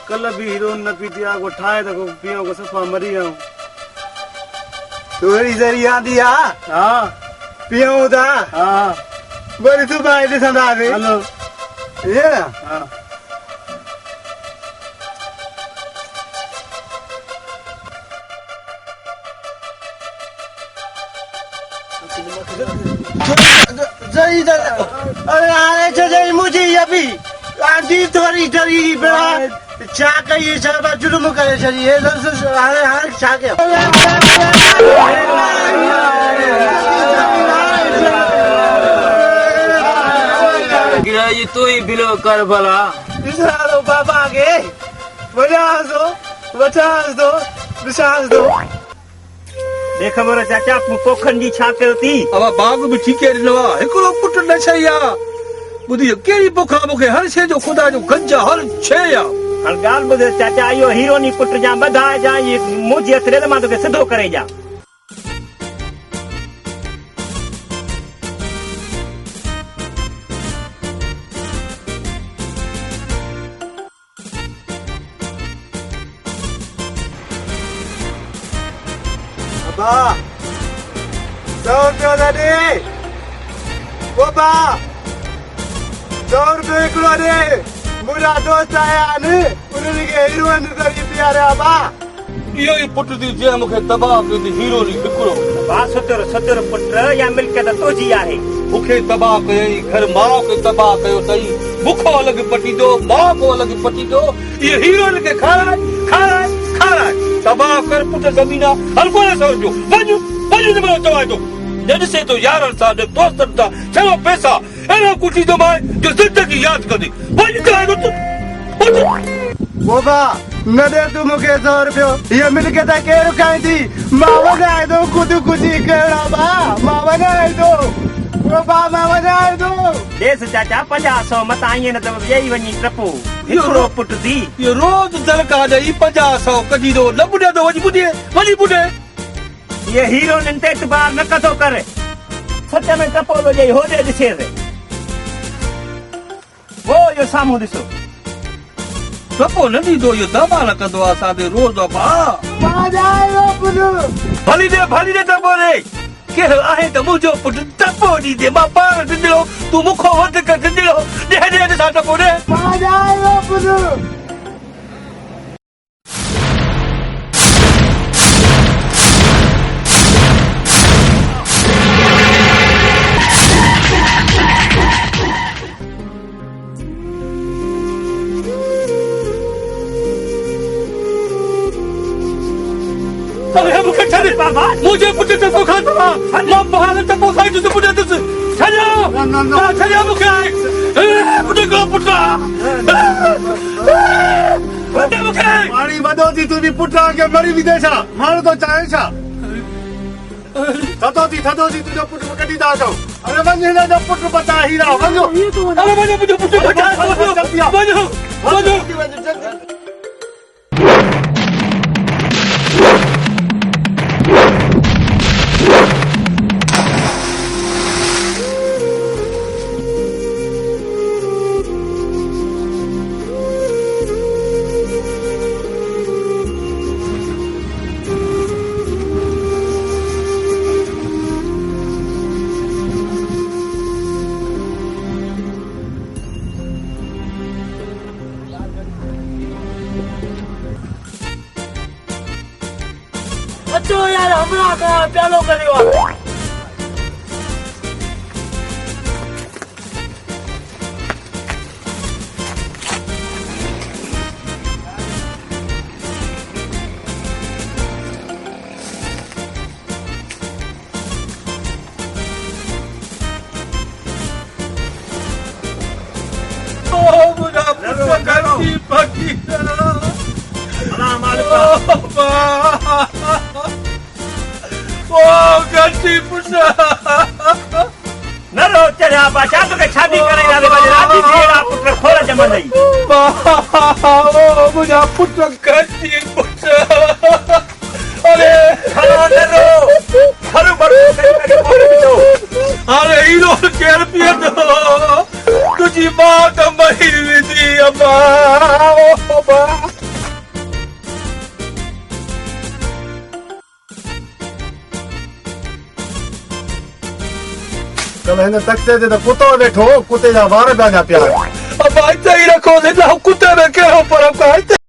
कल भी हीरो न पीतिया को ठाए तो पियो को सफा मरी आऊं तोरी जरिया दिया हां पियो दा हां बड़ी तू बाई दे संदा दे हेलो ये हां जरी अरे आरे जरी मुझे अभी आंधी थोड़ी डरी बेटा चा का ये सब जुलुम करे चली ये अरे हां चा के गिरा ये तो ही बिलो कर भला इसारो बाबा के बचास दो विश्वास दो देख मोर चाचा पोखन जी छा करती अब बाग भी ठीक है नवा एकलो पुट न छया बुधी केरी पोखा मुखे हर शे जो खुदा जो गंजा हर छे या हर गाल बुधे चाचा यो हीरो नी पुट जा बधा जा ये मुझे अतरे मा तो के सिधो करे जा बा 100 रुपया दे वो बा 100 रुपये किलो दे मुरा दोस्त आया ने उन्हें के हीरो अंदर की प्यारे बा यो ही पुट दी जे मुखे तबाह के दी हीरो नी बिकरो बा सतर पुट या मिलकत तो जी आहे मुखे तबाह कई घर मां के तबाह कयो तई मुखो अलग पटी दो मां को अलग पटी दो ये हीरो के खारा तबाह कर पुट जमीना हर कोई समझो वजू ने मनो तबाह दो जद से तो यार साहब दोस्त था चलो पैसा एना कुटी दो मां जो जिंदगी याद कर दी वजू का तो वो बा न दे तू मुखे 100 रुपया ये मिल के ता के रुकाई थी मां बनाए दो कुछ केड़ा बा मां बनाए दो वो बा मां बनाए दो देस चाचा 500 मत आइए न तो यही वनी ट्रपो हिकड़ो पुट दी ये रोज दलका दई 500 कदी दो न बुढ़े दो वजी बुढ़े ये हीरो ने ते बार न कथो करे सच में टपो लो जे होदे दिसे रे वो यो सामू दिसो टपो न दी दो ये दबा न कंदो आसा दे रोज बा जाए पुनु भली दे टपो रे के आहे त मुजो पुट टपो दी दे मा पार दिलो तू मुखो वध कर दिलो दे सा टपो रे जाए पुनु अरे मुखे छड़े बाबा मुझे पुट टपो खा दो मां बहाने टपो खाई तो पुट दस छड़ो छड़ो मुखे पुट को पुटा मुखे पानी वदो थी तू भी पुटा के मरी विदेशा मारो तो चाहे छा थतो थी तुझो पुट कदी दा दो अरे वने ना जो पुट बता हीरा वनो अरे वने मुझे पुट बता वनो अचो यार हमरा का प्यालो करियो ओ मुझे पुट करती पकी अला मालिक ओ गलती पुछा न रो चढ़ा बाचा तो के शादी करे यार राती भेड़ा पुत्र खोरा जमा नहीं ओ मुझे पुट करती पुछा अरे खलो न रो खरो बड़ो करे बोल दो अरे हीरो के रुपया दो तुझी मां तो मरी थी अम्मा ओ बा जब हिन तख़्ते ते त कुतो वेठो कुते जा वार पिया पिया अब हिते ई रखो कुते में कहिड़ो फर्क़ु आहे